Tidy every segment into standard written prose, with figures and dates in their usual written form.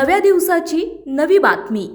नव्या दिवसाची नवी बातमी।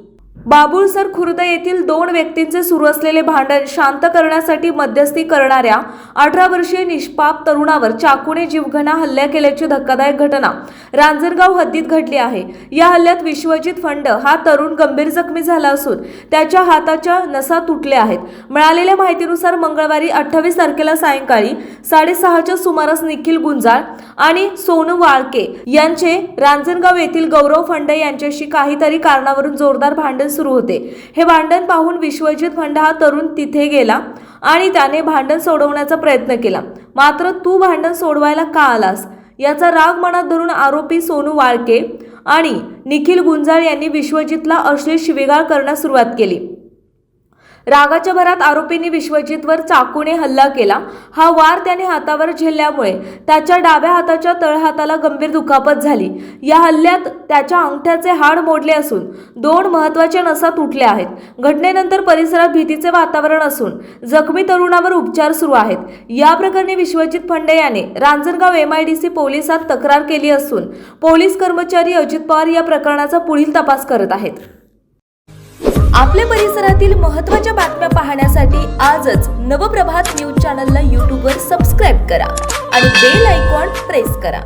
बाबुळसर खुर्द येथील 2 व्यक्तींचे सुरू असलेले भांडण शांत करण्यासाठी मध्यस्थी करणाऱ्या 18 वर्षीय निष्पाप तरुणावर चाकूने जीवघेणा हल्ला केल्याची धक्कादायक घटना रांजणगाव हद्दीत घडली आहे। या हल्ल्यात विश्वजित फंड हा तरुण गंभीर जखमी झाला असून त्याच्या हाताच्या नसा तुटल्या आहेत। मिळालेल्या माहितीनुसार मंगळवारी 28 तारखेला सायंकाळी 6:30च्या सुमारास निखिल गुंजाळ आणि सोनू वाळके यांचे रांजणगाव येथील गौरव फंड यांच्याशी काहीतरी कारणावरून जोरदार भांडण सुरू होते। हे भांडण पाहून विश्वजित फंड हा तरुण तिथे गेला आणि त्याने भांडण सोडवण्याचा प्रयत्न केला। मात्र तू भांडण सोडवायला का आलास याचा राग मनात धरून आरोपी सोनू वाळके आणि निखिल गुंजाळ यांनी विश्वजितला अश्लील शिवीगाळ करण्यास सुरुवात केली। रागाच्या भरात आरोपींनी विश्वजितवर चाकूने हल्ला केला। हा वार त्याने हातावर झेलल्यामुळे त्याच्या डाव्या हाताच्या तळहाताला गंभीर दुखापत झाली। या हल्ल्यात त्याच्या अंगठ्याचे हाड मोडले असून 2 महत्त्वाच्या नसा तुटल्या आहेत। घटनेनंतर परिसरात भीतीचे वातावरण असून जखमी तरुणावर उपचार सुरू आहेत। या प्रकरणी विश्वजित फंड याने रांजणगाव MIDC पोलिसात तक्रार केली असून पोलीस कर्मचारी अजित पवार या प्रकरणाचा पुढील तपास करत आहेत। आपल्या परिसरातील महत्त्वाच्या बातम्या पाहण्यासाठी आजच नवप्रभात न्यूज चॅनलला YouTube वर सबस्क्राइब करा आणि बेल आयकॉन प्रेस करा।